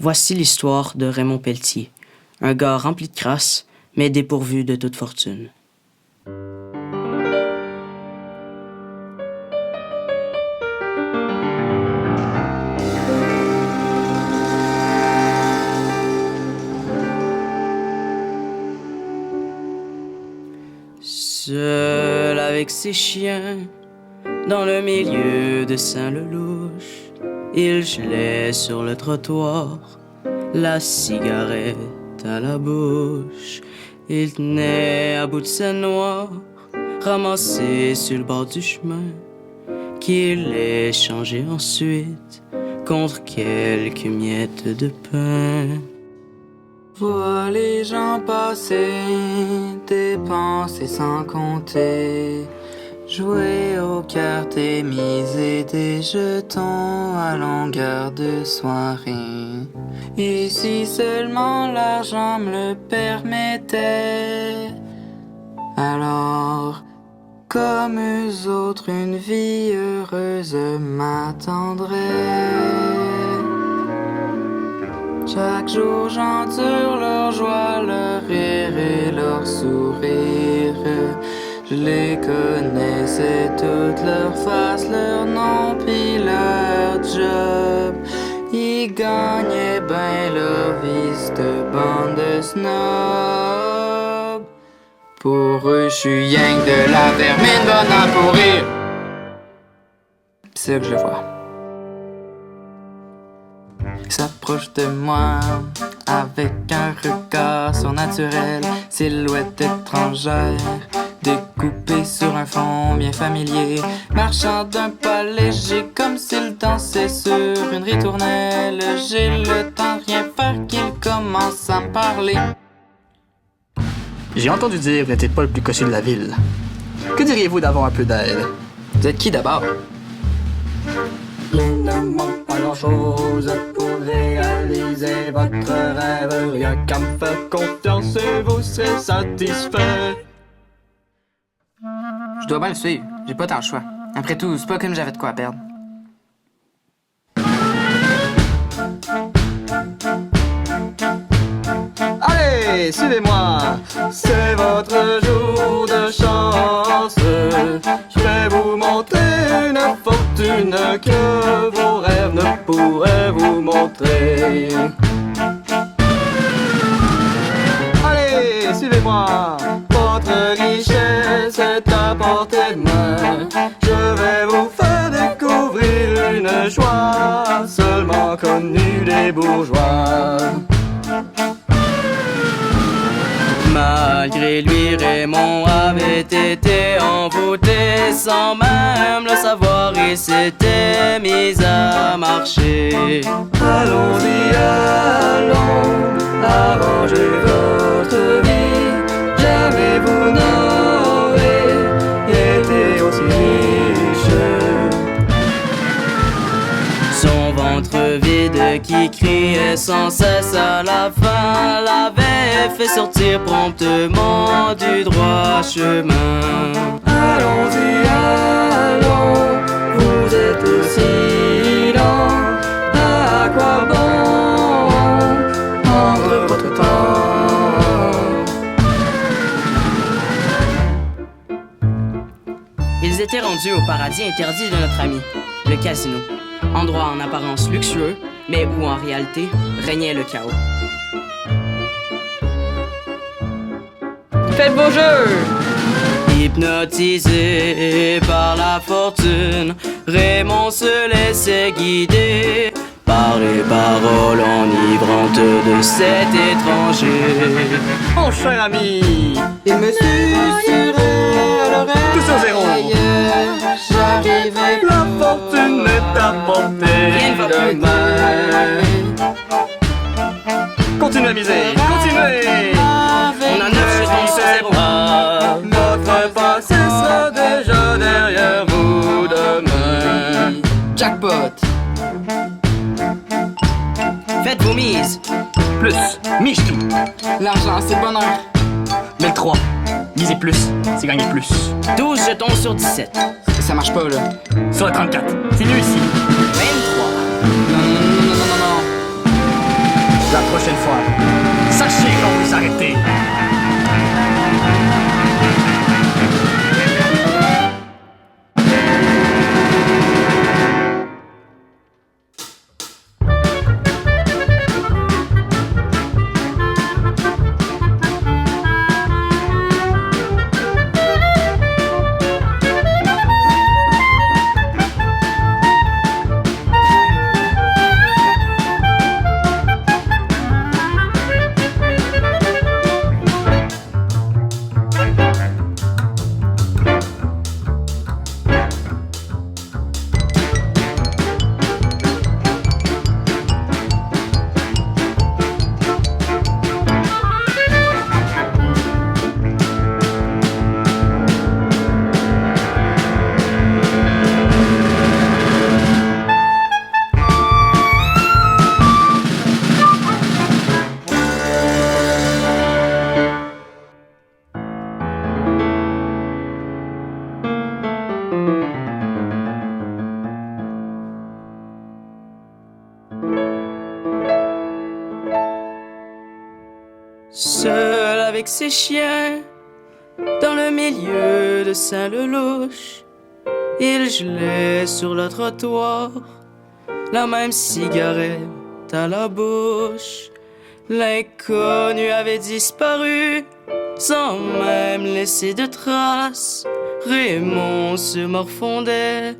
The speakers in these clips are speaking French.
Voici l'histoire de Raymond Pelletier, un gars rempli de crasse, mais dépourvu de toute fortune. Seul avec ses chiens, dans le milieu de Saint-Lelouch, il gelait sur le trottoir, la cigarette à la bouche. Il tenait à bout de sa noire, ramassée sur le bord du chemin, qu'il échangeait ensuite contre quelques miettes de pain. Vois les gens passer, dépenser sans compter, jouer aux cartes et miser des jetons à longueur de soirée. Et si seulement l'argent me le permettait, alors, comme eux autres, une vie heureuse m'attendrait. Chaque jour j'endure leur joie, leur rire et leur sourire. Je les connaissais toutes leurs faces, leurs noms pis leur job. Ils gagnaient ben leur vie, cette bande de snobs. Pour eux j'suis rien que de la vermine bonne à pourrir. C'est là que je le vois. S'approche de moi avec un regard surnaturel, silhouette étrangère, découpée sur un fond bien familier, marchant d'un pas léger comme s'il dansait sur une ritournelle. J'ai le temps de rien faire qu'il commence à me parler. J'ai entendu dire que vous n'étiez pas le plus coché de la ville. Que diriez-vous d'avoir un peu d'aide? Vous êtes qui d'abord? Il ne manque pas grand-chose pour réaliser votre rêve. Rien qu'à me faire confiance et vous serez satisfait. Je dois bien le suivre, j'ai pas tant le choix. Après tout, c'est pas comme j'avais de quoi perdre. Allez, suivez-moi, c'est votre jour de chance. Je vais vous montrer une fortune que vos rêves ne pourraient vous montrer. Allez, suivez-moi, votre richesse est à portée de main. Je vais vous faire découvrir une joie seulement connue des bourgeois. Malgré lui, Raymond avait été envoûté sans même le savoir. Il s'était mis à marcher. Allons-y, allons, arrangez votre vie. Jamais vous n'aurez été aussi riche. Son ventre vide qui criait sans cesse à la faim l'avait fait sortir promptement du droit chemin. Allons-y, allons, vous êtes aussi lent. À quoi bon prendre votre temps? Ils étaient rendus au paradis interdit de notre ami, le casino. Endroit en apparence luxueux, mais où en réalité régnait le chaos. Faites vos jeux! Hypnotisé par la fortune, Raymond se laissait guider par les paroles enivrantes de cet étranger. Mon cher ami, Il me susurrait à l'oreille. Tous à zéro. J'arrivais la fortune est à Rien ne va portée plus. de main. Continuez à miser, continuez. On en a jetons sur zéro. Notre passé sera déjà derrière vous demain. Jackpot. Faites vos mises. Plus, mise tout. L'argent, c'est le bonheur. Mais le 3, misez plus, c'est gagner plus. 12 jetons sur 17. Ça marche pas, là. Sur la 34, c'est mieux ici. 23. Non, non, non, non, non, non, non. Seul avec ses chiens, dans le milieu de Saint-Lelouch, il gelait sur le trottoir, la même cigarette à la bouche. L'inconnu avait disparu, sans même laisser de traces. Raymond se morfondait,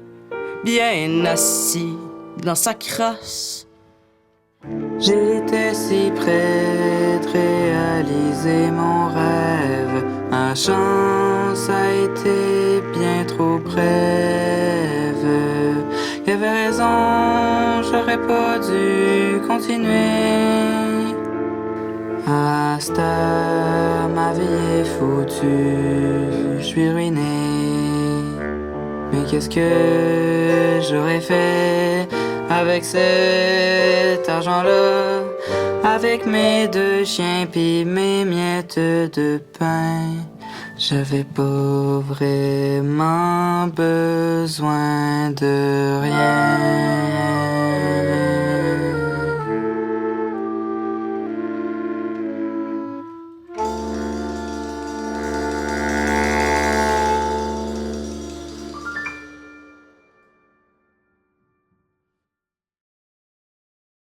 bien assis dans sa crasse. J'étais si près de réaliser mon rêve. Ma chance a été bien trop brève. Y'avait raison, j'aurais pas dû continuer. Ah, cette heure, ma vie est foutue, je suis ruiné. Mais qu'est-ce que j'aurais fait avec cet argent-là, avec mes 2 chiens pis mes miettes de pain? J'avais pas vraiment besoin de rien.